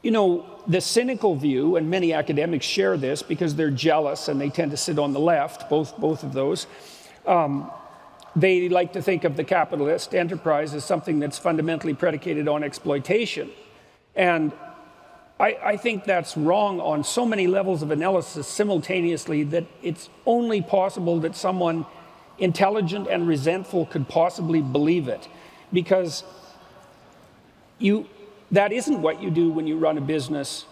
the cynical view, and many academics share this because they're jealous and they tend to sit on the left, both of those. They like to think of the capitalist enterprise as something that's fundamentally predicated on exploitation. And I think that's wrong on so many levels of analysis simultaneously that it's only possible that someone intelligent and resentful could possibly believe it. Because that isn't what you do when you run a business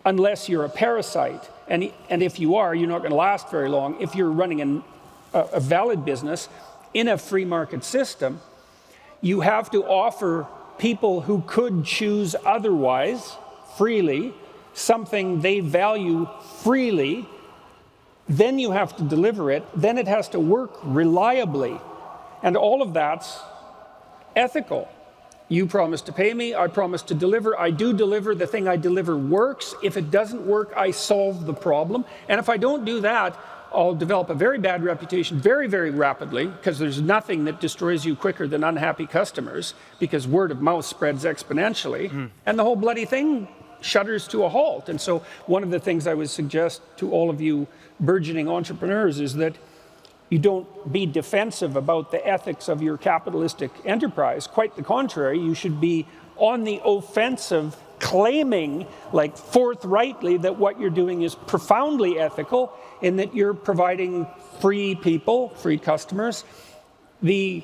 unless you're a parasite. And if you are, you're not going to last very long. If you're running a valid business in a free market system, you have to offer people who could choose otherwise freely something they value freely. Then you have to deliver it. Then it has to work reliably. And all of that's ethical. You promise to pay me, I promise to deliver, I do deliver, the thing I deliver works. If it doesn't work, I solve the problem. And if I don't do that, I'll develop a very bad reputation very, very rapidly, because there's nothing that destroys you quicker than unhappy customers, because word of mouth spreads exponentially, and the whole bloody thing shudders to a halt. And so one of the things I would suggest to all of you burgeoning entrepreneurs is that you don't be defensive about the ethics of your capitalistic enterprise. Quite the contrary, you should be on the offensive, claiming, like forthrightly, that what you're doing is profoundly ethical, in that you're providing free people, free customers, the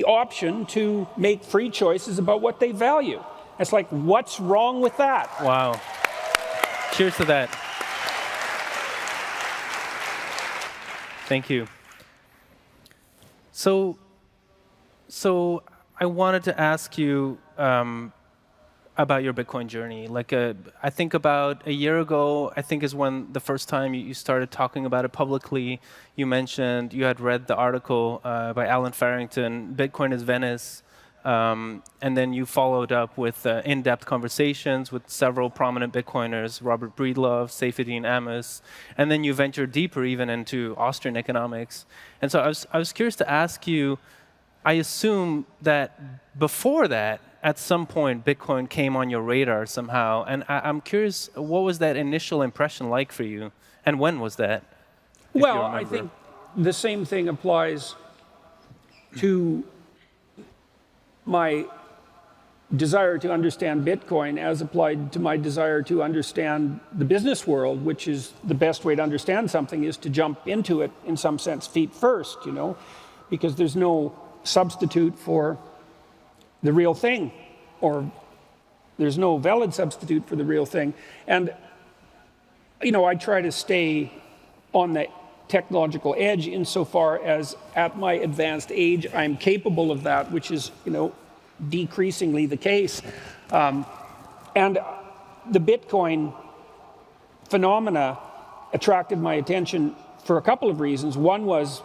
option to make free choices about what they value. It's like, what's wrong with that? Wow. Cheers to that. Thank you. So I wanted to ask you about your Bitcoin journey. I think about a year ago, I think is when the first time you started talking about it publicly. You mentioned you had read the article by Alan Farrington, Bitcoin is Venice. And then you followed up with in-depth conversations with several prominent Bitcoiners, Robert Breedlove, Saifedean Ammous, and then you ventured deeper even into Austrian economics. And so I was curious to ask you, I assume that before that, at some point, Bitcoin came on your radar somehow. And I'm curious, what was that initial impression like for you? And when was that? Well, I think the same thing applies to my desire to understand Bitcoin as applied to my desire to understand the business world, which is the best way to understand something is to jump into it, in some sense, feet first, because there's no substitute for the real thing, or there's no valid substitute for the real thing. And, I try to stay on the technological edge insofar as at my advanced age, I'm capable of that, which is, decreasingly the case. And the Bitcoin phenomena attracted my attention for a couple of reasons. One was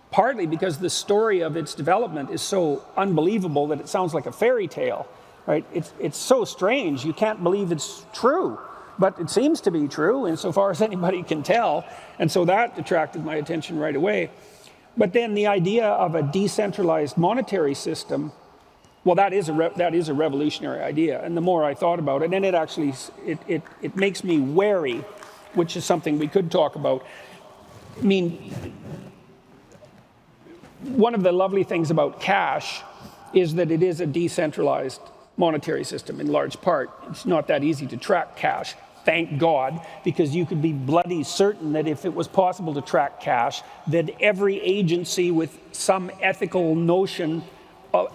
partly because the story of its development is so unbelievable that it sounds like a fairy tale, right? It's so strange, you can't believe it's true, but it seems to be true insofar as anybody can tell, and so that attracted my attention right away. But then the idea of a decentralized monetary system, well, that is a revolutionary idea, and the more I thought about it, and it actually it makes me wary, which is something we could talk about. I mean, one of the lovely things about cash is that it is a decentralized monetary system in large part. It's not that easy to track cash, thank God, because you could be bloody certain that if it was possible to track cash, that every agency with some ethical notion,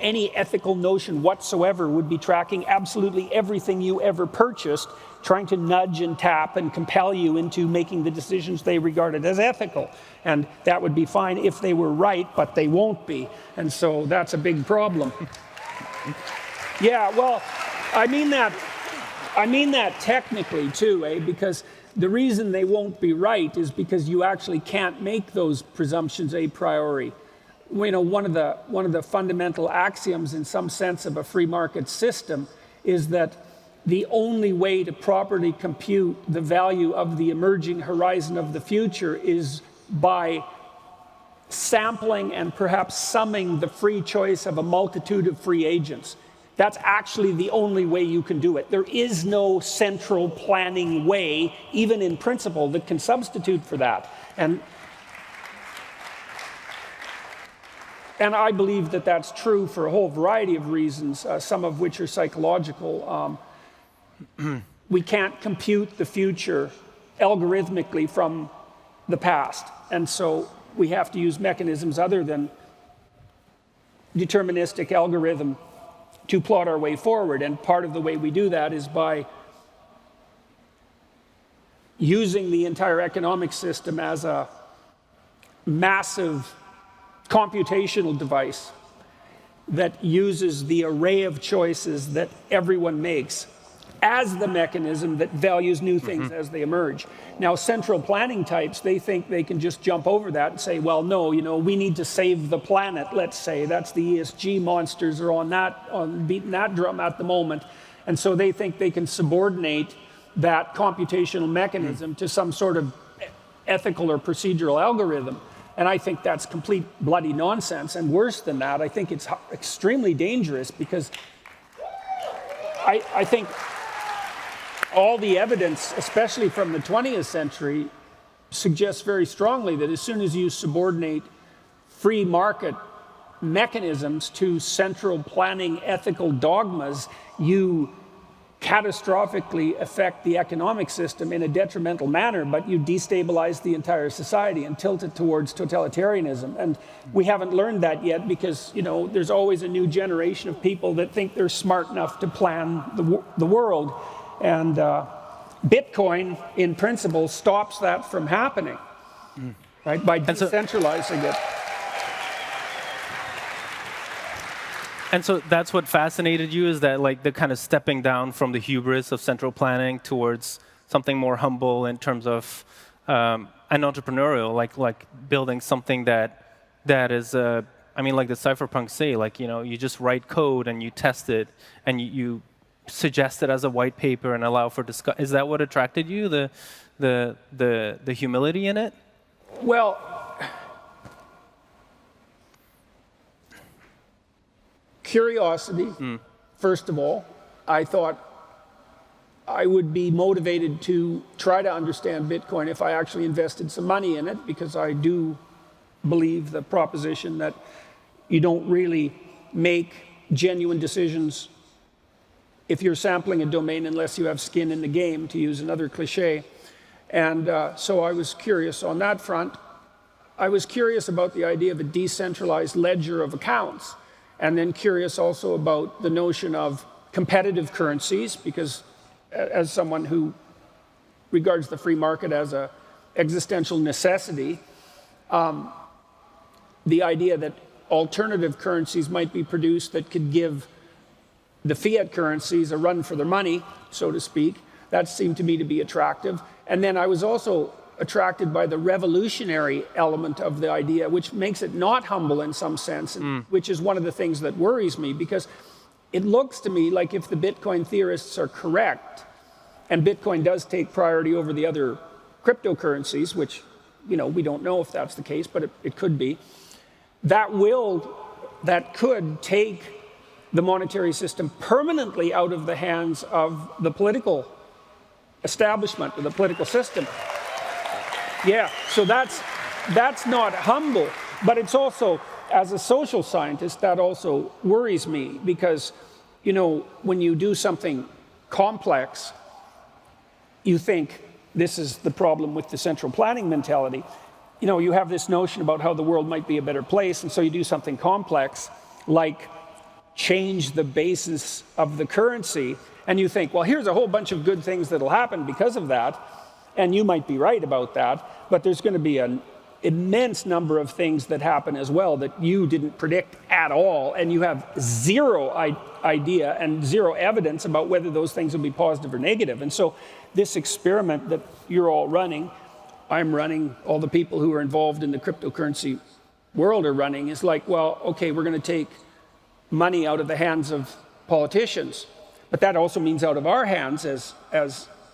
any ethical notion whatsoever, would be tracking absolutely everything you ever purchased, trying to nudge and tap and compel you into making the decisions they regarded as ethical. And that would be fine if they were right, but they won't be. And so that's a big problem. Yeah, well, I mean that technically too, because the reason they won't be right is because you actually can't make those presumptions a priori. One of the fundamental axioms in some sense of a free market system is that the only way to properly compute the value of the emerging horizon of the future is by sampling and perhaps summing the free choice of a multitude of free agents. That's actually the only way you can do it. There is no central planning way, even in principle, that can substitute for that. And I believe that that's true for a whole variety of reasons, some of which are psychological. We can't compute the future algorithmically from the past. And so we have to use mechanisms other than deterministic algorithm to plot our way forward. And part of the way we do that is by using the entire economic system as a massive computational device that uses the array of choices that everyone makes as the mechanism that values new things as they emerge. Now, central planning types, they think they can just jump over that and say, well, no, we need to save the planet, let's say. That's the ESG monsters are on beating that drum at the moment. And so they think they can subordinate that computational mechanism to some sort of ethical or procedural algorithm. And I think that's complete bloody nonsense. And worse than that, I think it's extremely dangerous, because I think all the evidence, especially from the 20th century, suggests very strongly that as soon as you subordinate free market mechanisms to central planning ethical dogmas, you catastrophically affect the economic system in a detrimental manner, but you destabilize the entire society and tilt it towards totalitarianism. And we haven't learned that yet, because there's always a new generation of people that think they're smart enough to plan the world. And Bitcoin, in principle, stops that from happening, right? By decentralizing it. And so that's what fascinated you, is that like the kind of stepping down from the hubris of central planning towards something more humble in terms of an entrepreneurial, like building something that is, like the cypherpunks say, you just write code and you test it and you suggest it as a white paper and allow for discussion. Is that what attracted you, the humility in it? Well, curiosity, first of all. I thought I would be motivated to try to understand Bitcoin if I actually invested some money in it, because I do believe the proposition that you don't really make genuine decisions if you're sampling a domain unless you have skin in the game, to use another cliche. And so I was curious on that front. I was curious about the idea of a decentralized ledger of accounts, and then curious also about the notion of competitive currencies, because as someone who regards the free market as an existential necessity, the idea that alternative currencies might be produced that could give the fiat currencies a run for their money, so to speak, that seemed to me to be attractive. And then I was also attracted by the revolutionary element of the idea, which makes it not humble in some sense, which is one of the things that worries me, because it looks to me like if the Bitcoin theorists are correct, and Bitcoin does take priority over the other cryptocurrencies, which we don't know if that's the case, but it could be, that could take the monetary system permanently out of the hands of the political establishment, or the political system. Yeah, so that's not humble, but it's also, as a social scientist, that also worries me, because, when you do something complex, you think this is the problem with the central planning mentality. You have this notion about how the world might be a better place, and so you do something complex, like change the basis of the currency, and you think, well, here's a whole bunch of good things that'll happen because of that, and you might be right about that, but there's going to be an immense number of things that happen as well that you didn't predict at all, and you have zero idea and zero evidence about whether those things will be positive or negative. And so this experiment that you're all running, I'm running, all the people who are involved in the cryptocurrency world are running, is like, well, okay, we're going to take money out of the hands of politicians, but that also means out of our hands as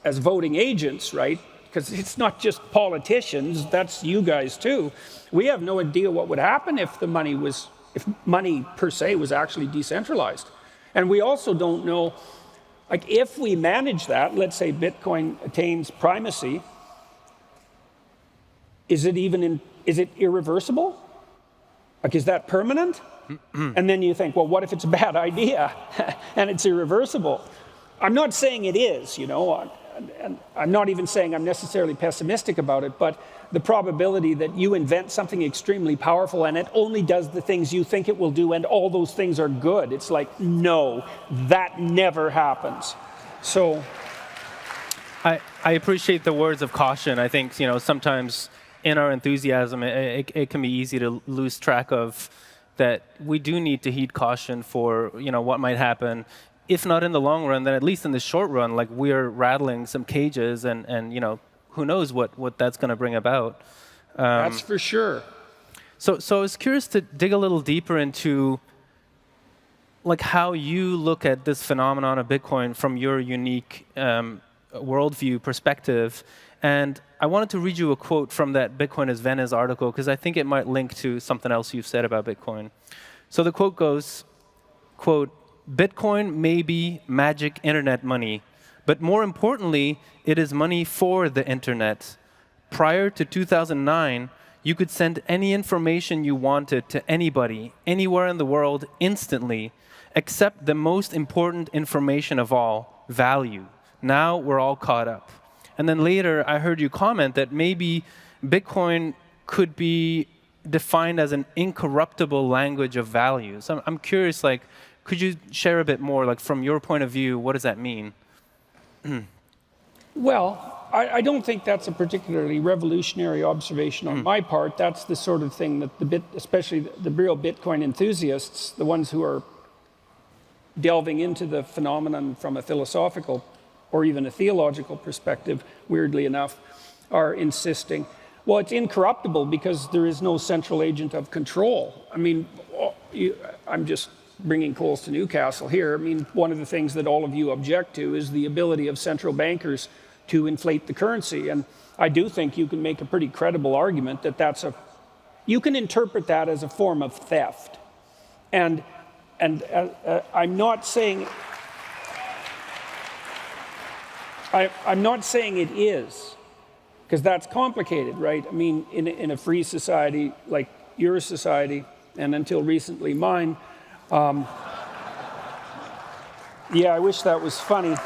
voting agents, right? Because it's not just politicians, that's you guys too. We have no idea what would happen if money per se was actually decentralized. And we also don't know, like if we manage that, let's say Bitcoin attains primacy, is it irreversible? Like, is that permanent? And then you think, well, what if it's a bad idea and it's irreversible? I'm not saying it is, you know, and I'm not even saying I'm necessarily pessimistic about it, but the probability that you invent something extremely powerful and it only does the things you think it will do and all those things are good, it's like, no, that never happens. So I appreciate the words of caution. I think, you know, sometimes in our enthusiasm, it can be easy to lose track of that we do need to heed caution for, you know, what might happen. If not in the long run, then at least in the short run, like we're rattling some cages and you know, who knows what that's going to bring about. That's for sure. So I was curious to dig a little deeper into like how you look at this phenomenon of Bitcoin from your unique worldview perspective. And I wanted to read you a quote from that Bitcoin is Venice article, because I think it might link to something else you've said about Bitcoin. So the quote goes, quote, "Bitcoin may be magic internet money, but more importantly, it is money for the internet. Prior to 2009, you could send any information you wanted to anybody, anywhere in the world, instantly, except the most important information of all, value. Now we're all caught up." And then later, I heard you comment that maybe Bitcoin could be defined as an incorruptible language of value. So I'm curious, like, could you share a bit more, like, from your point of view, what does that mean? Well, I don't think that's a particularly revolutionary observation on my part. That's the sort of thing that especially the real Bitcoin enthusiasts, the ones who are delving into the phenomenon from a philosophical or even a theological perspective, weirdly enough, are insisting. Well, it's incorruptible because there is no central agent of control. I mean, I'm just bringing coals to Newcastle here. I mean, one of the things that all of you object to is the ability of central bankers to inflate the currency. And I do think you can make a pretty credible argument that you can interpret that as a form of theft. And I'm not saying it is, because that's complicated, right? I mean, in a free society like your society, and until recently mine, yeah, I wish that was funny.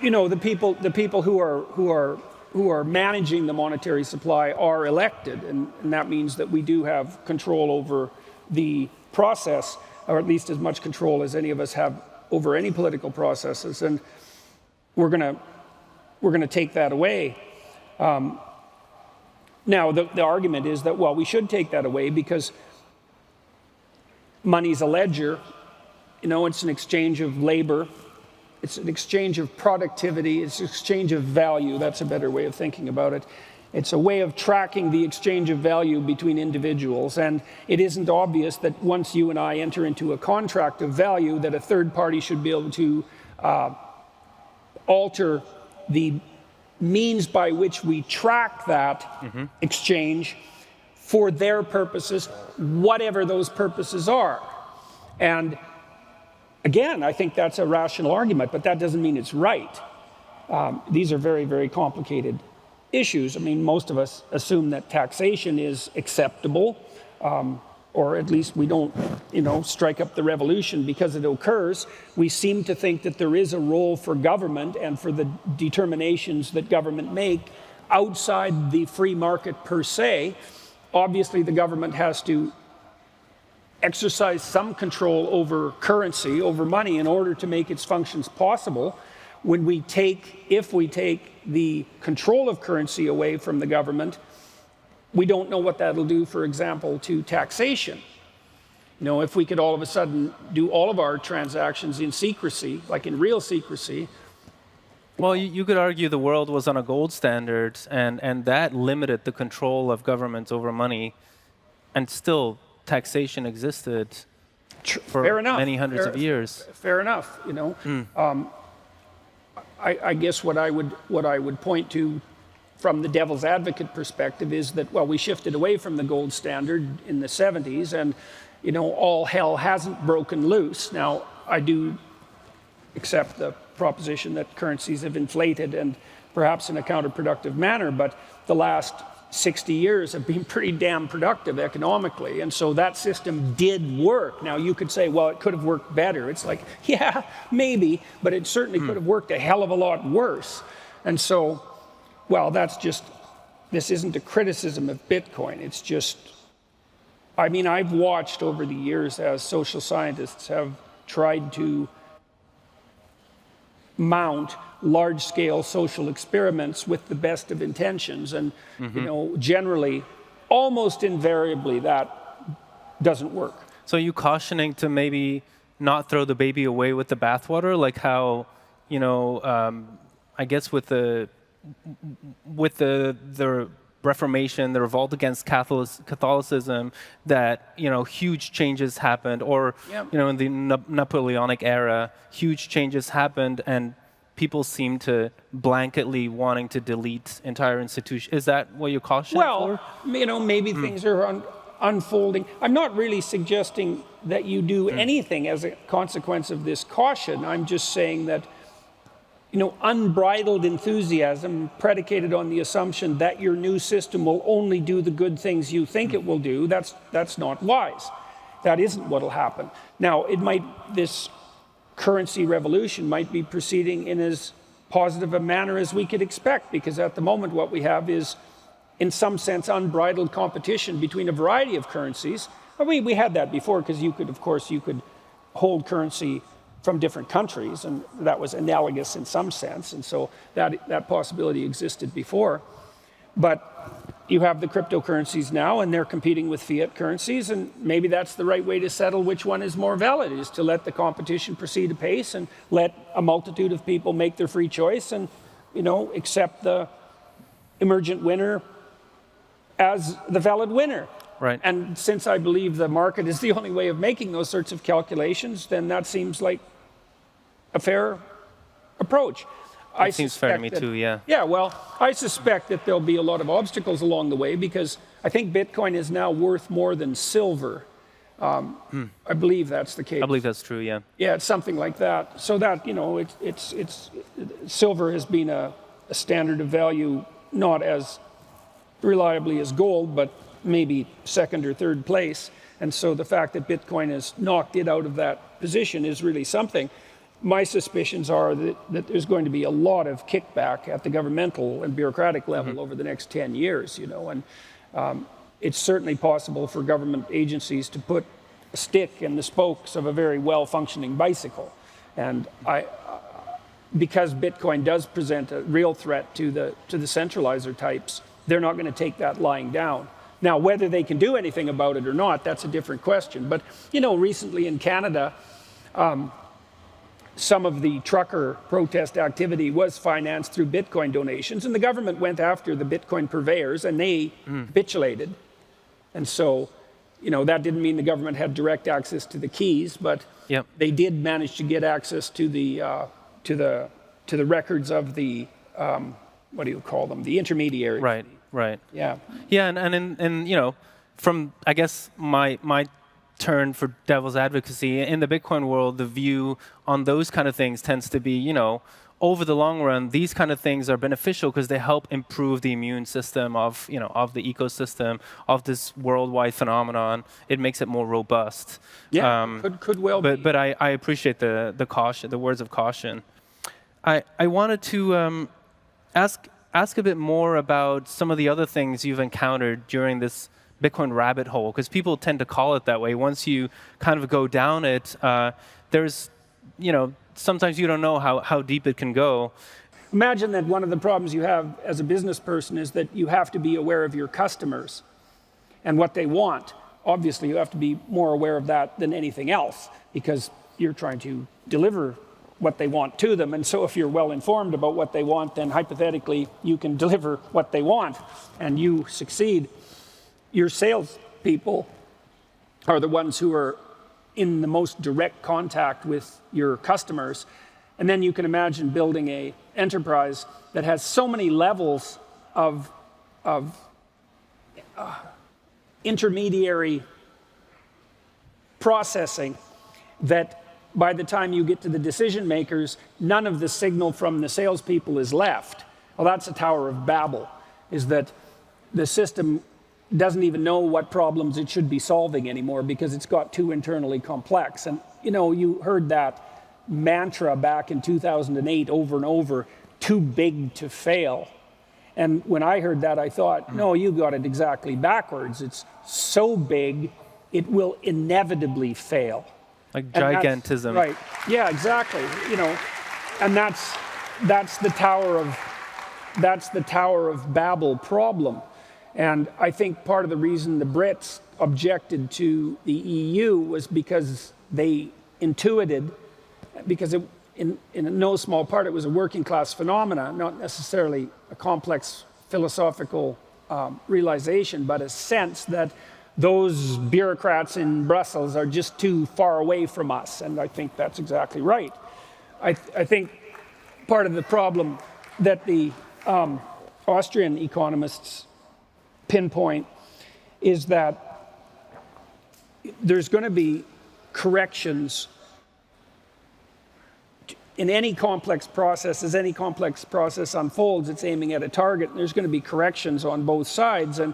You know, the people who are managing the monetary supply are elected, and that means that we do have control over the process, or at least as much control as any of us have over any political processes, and we're gonna take that away. Now, the argument is that, well, we should take that away because money's a ledger. You know, it's an exchange of labor. It's an exchange of productivity. It's an exchange of value. That's a better way of thinking about it. It's a way of tracking the exchange of value between individuals. And it isn't obvious that once you and I enter into a contract of value, that a third party should be able to alter the means by which we track that exchange for their purposes, whatever those purposes are. And again, I think that's a rational argument, but that doesn't mean it's right. These are very, very complicated issues. I mean, most of us assume that taxation is acceptable, or at least we don't, you know, strike up the revolution because it occurs. We seem to think that there is a role for government and for the determinations that government make outside the free market per se. Obviously, the government has to exercise some control over currency, over money, in order to make its functions possible. If we take the control of currency away from the government, we don't know what that'll do, for example, to taxation. You know, if we could all of a sudden do all of our transactions in secrecy, like in real secrecy. Well, you could argue the world was on a gold standard, and that limited the control of governments over money, and still taxation existed for many hundreds of years. Fair enough, you know. I guess what I would point to from the devil's advocate perspective is that, well, we shifted away from the gold standard in the 70s, all hell hasn't broken loose. Now, I do accept the proposition that currencies have inflated and perhaps in a counterproductive manner, but the last 60 years have been pretty damn productive economically, and so that system did work. Now, you could say, well, it could have worked better. It's like, yeah, maybe, but it certainly could have worked a hell of a lot worse. And so, well, this isn't a criticism of Bitcoin. It's just, I mean, I've watched over the years as social scientists have tried to mount large-scale social experiments with the best of intentions, and generally, almost invariably, that doesn't work. So are you cautioning to maybe not throw the baby away with the bathwater, like how, I guess with the Reformation, the revolt against Catholicism, that huge changes happened, or in the Napoleonic era, huge changes happened, and people seem to blanketly wanting to delete entire institutions. Is that what you're cautioning for? Well, maybe things are unfolding. I'm not really suggesting that you do anything as a consequence of this caution. I'm just saying that unbridled enthusiasm predicated on the assumption that your new system will only do the good things you think it will do, that's not wise. That isn't what will happen. Now, this currency revolution might be proceeding in as positive a manner as we could expect, because at the moment what we have is, in some sense, unbridled competition between a variety of currencies. I mean, we had that before, because you could hold currency from different countries, and that was analogous in some sense, and so that possibility existed before. But you have the cryptocurrencies now, and they're competing with fiat currencies, and maybe that's the right way to settle which one is more valid, is to let the competition proceed apace and let a multitude of people make their free choice and, accept the emergent winner as the valid winner. Right. And since I believe the market is the only way of making those sorts of calculations, then that seems like a fair approach. It seems fair to me too, yeah. Yeah, well, I suspect that there'll be a lot of obstacles along the way, because I think Bitcoin is now worth more than silver. I believe that's the case. I believe that's true, yeah. Yeah, it's something like that. So that, silver has been a standard of value, not as reliably as gold, but maybe second or third place. And so the fact that Bitcoin has knocked it out of that position is really something. My suspicions are that there's going to be a lot of kickback at the governmental and bureaucratic level over the next 10 years, and it's certainly possible for government agencies to put a stick in the spokes of a very well-functioning bicycle. And because Bitcoin does present a real threat to the centralizer types, they're not going to take that lying down. Now, whether they can do anything about it or not, that's a different question. But, recently in Canada, some of the trucker protest activity was financed through Bitcoin donations, and the government went after the Bitcoin purveyors, and they capitulated. And so, that didn't mean the government had direct access to the keys, but they did manage to get access to the records of the what do you call them? The intermediary. Right. Yeah. Yeah, and from, I guess, my turn for devil's advocacy, in the Bitcoin world, the view on those kind of things tends to be, over the long run, these kind of things are beneficial because they help improve the immune system of the ecosystem, of this worldwide phenomenon. It makes it more robust. Yeah, could well be. But I appreciate the caution, the words of caution. I wanted to ask a bit more about some of the other things you've encountered during this Bitcoin rabbit hole, because people tend to call it that way. Once you kind of go down it, there's, sometimes you don't know how deep it can go. Imagine that one of the problems you have as a business person is that you have to be aware of your customers and what they want. Obviously, you have to be more aware of that than anything else, because you're trying to deliver what they want to them. And so if you're well informed about what they want, then hypothetically you can deliver what they want and you succeed. Your salespeople are the ones who are in the most direct contact with your customers. And then you can imagine building an enterprise that has so many levels of intermediary processing that by the time you get to the decision makers, none of the signal from the salespeople is left. Well, that's the Tower of Babel, is that the system doesn't even know what problems it should be solving anymore because it's got too internally complex. And you heard that mantra back in 2008 over and over, too big to fail. And when I heard that, I thought, no, you got it exactly backwards. It's so big, it will inevitably fail. Like gigantism. Right. Yeah, exactly. And that's the Tower of Babel problem. And I think part of the reason the Brits objected to the EU was because they intuited, because in no small part it was a working class phenomena, not necessarily a complex philosophical realization, but a sense that those bureaucrats in Brussels are just too far away from us. And I think that's exactly right. I think part of the problem that the Austrian economists pinpoint is that there's going to be corrections in any complex process. As any complex process unfolds, it's aiming at a target, and there's going to be corrections on both sides. And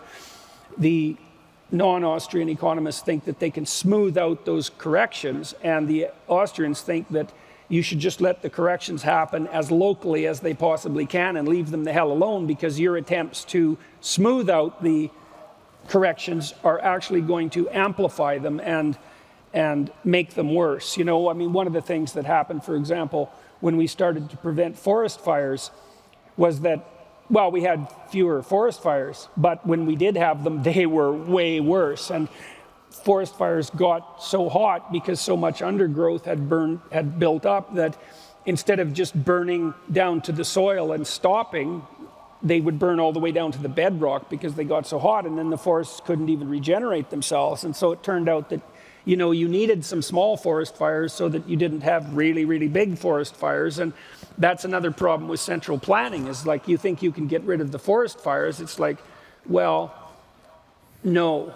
the non-Austrian economists think that they can smooth out those corrections, and the Austrians think that you should just let the corrections happen as locally as they possibly can and leave them the hell alone, because your attempts to smooth out the corrections are actually going to amplify them and make them worse. One of the things that happened, for example, when we started to prevent forest fires was that, well, we had fewer forest fires, but when we did have them, they were way worse. And forest fires got so hot because so much undergrowth had built up that instead of just burning down to the soil and stopping, they would burn all the way down to the bedrock because they got so hot, and then the forests couldn't even regenerate themselves. And so it turned out that you needed some small forest fires so that you didn't have really, really big forest fires. And that's another problem with central planning, is like, you think you can get rid of the forest fires. It's like, well, no,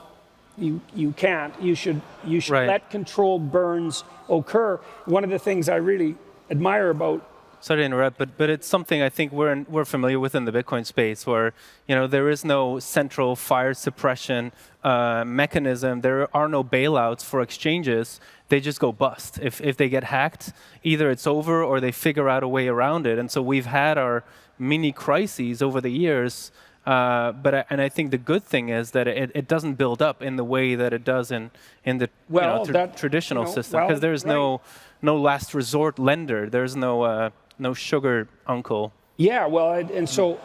you can't. You should right. Let controlled burns occur. One of the things I really admire about, sorry to interrupt, but it's something I think we're familiar with in the Bitcoin space, where there is no central fire suppression mechanism. There are no bailouts for exchanges. They just go bust. If they get hacked, either it's over or they figure out a way around it. And so we've had our mini crises over the years. And I think the good thing is that it doesn't build up in the way that it does in the traditional system, because there's right. no last resort lender. There's no sugar uncle. Yeah, well, and so,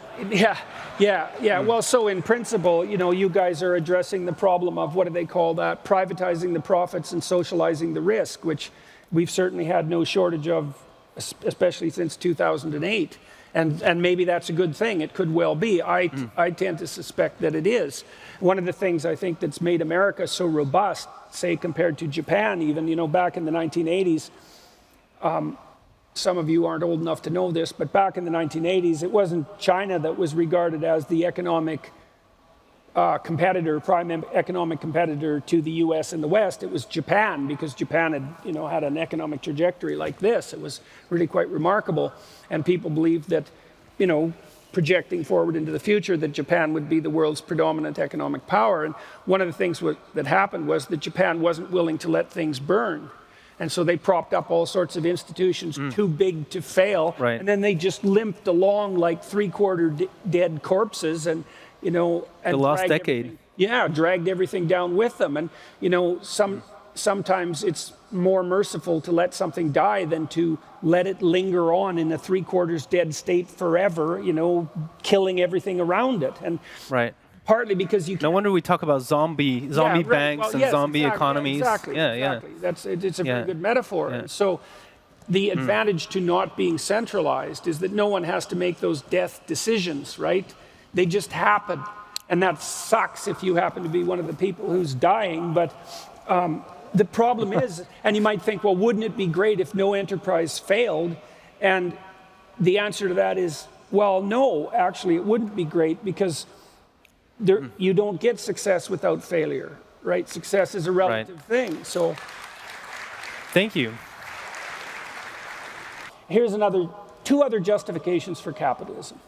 well, so in principle, you guys are addressing the problem of, what do they call that? Privatizing the profits and socializing the risk, which we've certainly had no shortage of, especially since 2008. And maybe that's a good thing. It could well be. I tend to suspect that it is. One of the things I think that's made America so robust, say compared to Japan even, back in the 1980s, some of you aren't old enough to know this, but back in the 1980s, it wasn't China that was regarded as the economic prime economic competitor to the US in the West. It was Japan, because Japan had, had an economic trajectory like this. It was really quite remarkable. And people believed that, projecting forward into the future, that Japan would be the world's predominant economic power. And one of the things that happened was that Japan wasn't willing to let things burn. And so they propped up all sorts of institutions too big to fail. Right. And then they just limped along like three-quarter dead corpses, and and the lost decade. Dragged everything down with them. And sometimes it's more merciful to let something die than to let it linger on in a three-quarters dead state forever, killing everything around it. And right. Partly because you. No wonder we talk about zombie banks and zombie economies. Exactly. It's a very good metaphor. Yeah. So the advantage to not being centralized is that no one has to make those death decisions, right? They just happen. And that sucks if you happen to be one of the people who's dying. But the problem is, and you might think, well, wouldn't it be great if no enterprise failed? And the answer to that is, well, no, actually, it wouldn't be great, because you don't get success without failure. right? Success is a relative thing. So Thank you. here's two other justifications for capitalism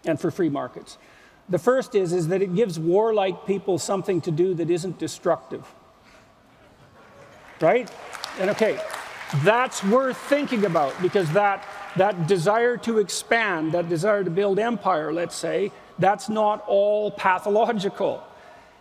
and for free markets. The first is that it gives warlike people something to do that isn't destructive, right? And okay, that's worth thinking about, because that desire to expand, that desire to build empire, let's say, that's not all pathological.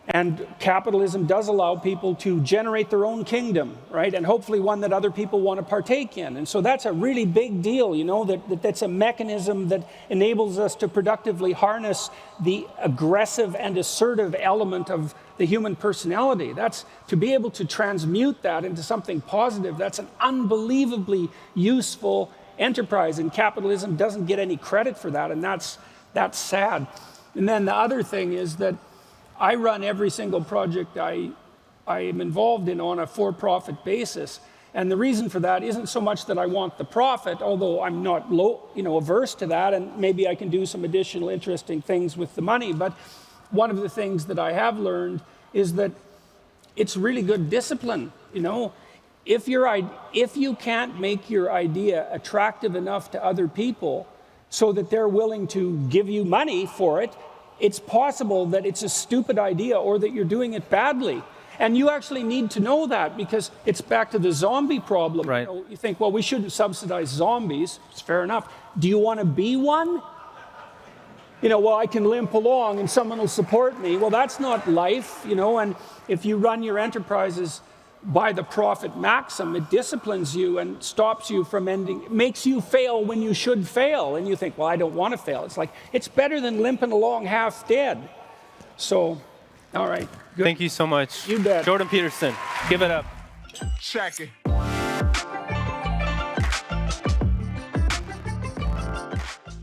And capitalism does allow people to generate their own kingdom, right? And hopefully one that other people want to partake in. And so that's a really big deal, you know, that's a mechanism that enables us to productively harness the aggressive and assertive element of the human personality. That's to be able to transmute that into something positive. That's an unbelievably useful enterprise, and capitalism doesn't get any credit for that, and that's sad. And then the other thing is that I run every single project I am involved in on a for-profit basis. And the reason for that isn't so much that I want the profit, although I'm not averse to that, and maybe I can do some additional interesting things with the money. But one of the things that I have learned is that it's really good discipline. You know, if you can't make your idea attractive enough to other people so that they're willing to give you money for it, it's possible that it's a stupid idea or that you're doing it badly. And you actually need to know that, because it's back to the zombie problem. Right. You know, you think, well, we shouldn't subsidize zombies. It's fair enough. Do you want to be one? You know, well, I can limp along and someone will support me. Well, that's not life, you know, and if you run your enterprises by the profit maxim, it disciplines you and stops you from makes you fail when you should fail. And you think, well, I don't want to fail. It's like, it's better than limping along half dead. So, all right. Good. Thank you so much. You bet. Jordan Peterson, give it up. Check it.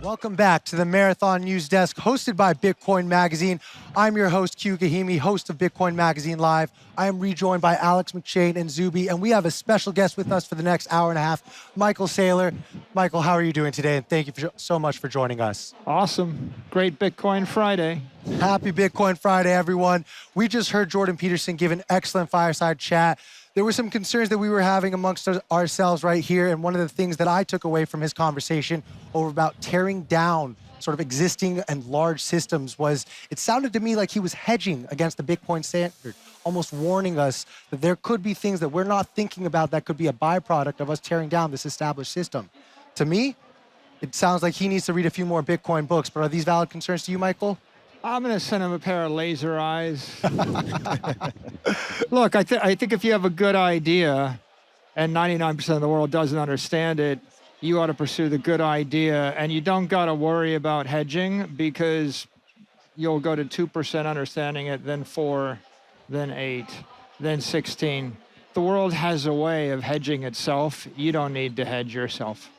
Welcome back to the Marathon News Desk, hosted by Bitcoin Magazine. I'm your host, Q Kahimi, host of Bitcoin Magazine Live. I am rejoined by Alex McShane and Zuby, and we have a special guest with us for the next hour and a half, Michael Saylor. Michael, how are you doing today? And thank you so much for joining us. Awesome. Great Bitcoin Friday. Happy Bitcoin Friday, everyone. We just heard Jordan Peterson give an excellent fireside chat. There were some concerns that we were having amongst ourselves right here, and one of the things that I took away from his conversation over about tearing down sort of existing and large systems was, it sounded to me like he was hedging against the Bitcoin standard, almost warning us that there could be things that we're not thinking about that could be a byproduct of us tearing down this established system. To me, it sounds like he needs to read a few more Bitcoin books, but are these valid concerns to you, Michael? I'm going to send him a pair of laser eyes. Look, I think if you have a good idea and 99% of the world doesn't understand it, you ought to pursue the good idea. And you don't got to worry about hedging, because you'll go to 2% understanding it, then 4, then 8, then 16. The world has a way of hedging itself. You don't need to hedge yourself.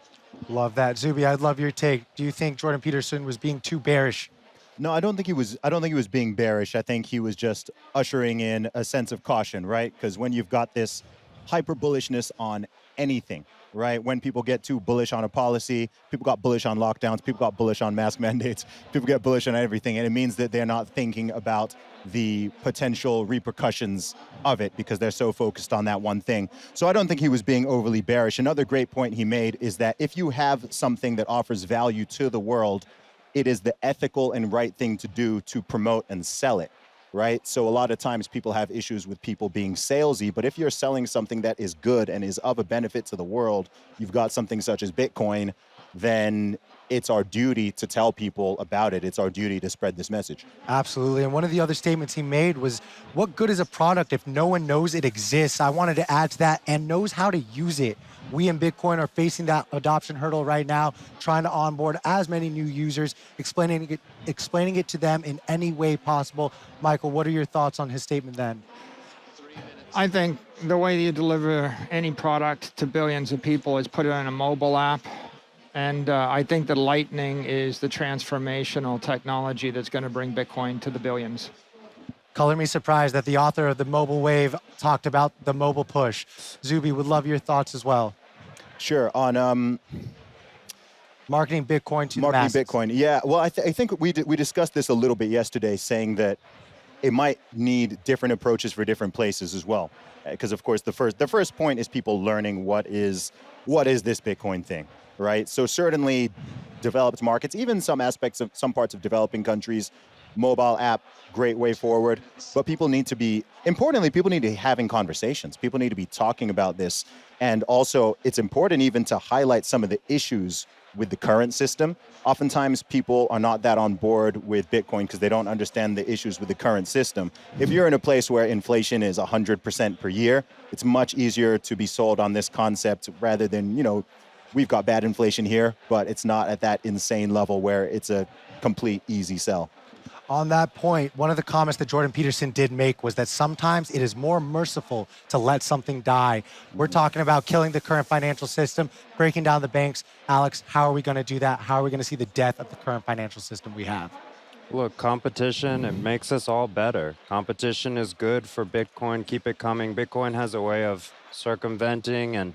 Love that. Zuby, I'd love your take. Do you think Jordan Peterson was being too bearish? No, I don't think he was being bearish. I think he was just ushering in a sense of caution, right? Because when you've got this hyper bullishness on anything, right? When people get too bullish on a policy, people got bullish on lockdowns, people got bullish on mask mandates, people get bullish on everything, and it means that they're not thinking about the potential repercussions of it because they're so focused on that one thing. So I don't think he was being overly bearish. Another great point he made is that if you have something that offers value to the world, it is the ethical and right thing to do to promote and sell it, right? So a lot of times people have issues with people being salesy, but if you're selling something that is good and is of a benefit to the world, you've got something such as Bitcoin, then it's our duty to tell people about it. It's our duty to spread this message. Absolutely. And one of the other statements he made was, what good is a product if no one knows it exists? I wanted to add to that, and knows how to use it. We in Bitcoin are facing that adoption hurdle right now, trying to onboard as many new users, explaining it to them in any way possible. Michael, what are your thoughts on his statement then? I think the way you deliver any product to billions of people is put it on a mobile app. And I think that Lightning is the transformational technology that's going to bring Bitcoin to the billions. Color me surprised that the author of the mobile wave talked about the mobile push. Zuby, would love your thoughts as well. Sure. On marketing Bitcoin to the masses. Marketing Bitcoin. Yeah. Well, I think we discussed this a little bit yesterday, saying that it might need different approaches for different places as well. Because of course, the first point is people learning what is this Bitcoin thing, right? So certainly developed markets, even some aspects of some parts of developing countries, mobile app, great way forward. But people need to be having conversations. People need to be talking about this. And also it's important even to highlight some of the issues with the current system. Oftentimes people are not that on board with Bitcoin because they don't understand the issues with the current system. If you're in a place where inflation is 100% per year, it's much easier to be sold on this concept rather than, we've got bad inflation here, but it's not at that insane level where it's a complete easy sell. On that point, one of the comments that Jordan Peterson did make was that sometimes it is more merciful to let something die. We're talking about killing the current financial system, breaking down the banks. Alex, how are we going to do that? How are we going to see the death of the current financial system we have? Look, competition, it makes us all better. Competition is good for Bitcoin. Keep it coming. Bitcoin has a way of circumventing, and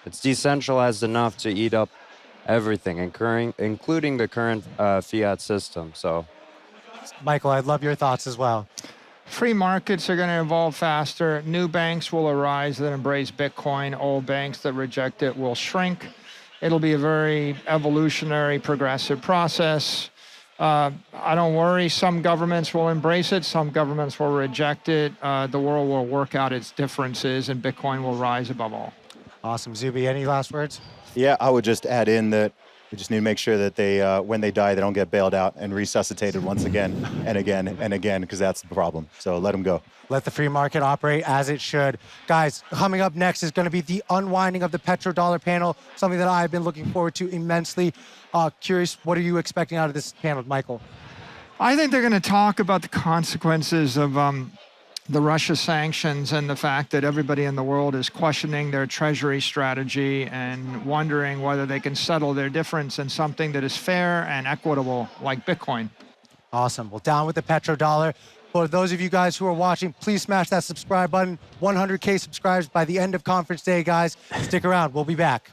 it's decentralized enough to eat up everything, including the current fiat system. So, Michael, I'd love your thoughts as well. Free markets are going to evolve faster. New banks will arise that embrace Bitcoin. Old banks that reject it will shrink. It'll be a very evolutionary, progressive process. I don't worry. Some governments will embrace it. Some governments will reject it. The world will work out its differences, and Bitcoin will rise above all. Awesome. Zuby, any last words? Yeah, I would just add in that we just need to make sure that they, when they die, they don't get bailed out and resuscitated once again and again and again, because that's the problem. So let them go. Let the free market operate as it should. Guys, coming up next is going to be the unwinding of the petrodollar panel, something that I've been looking forward to immensely. Curious, what are you expecting out of this panel, Michael? I think they're going to talk about the consequences of the Russia sanctions and the fact that everybody in the world is questioning their treasury strategy and wondering whether they can settle their difference in something that is fair and equitable, like Bitcoin. Awesome. Well, down with the petrodollar. For those of you guys who are watching, please smash that subscribe button. 100K subscribers by the end of conference day, guys. Stick around. We'll be back.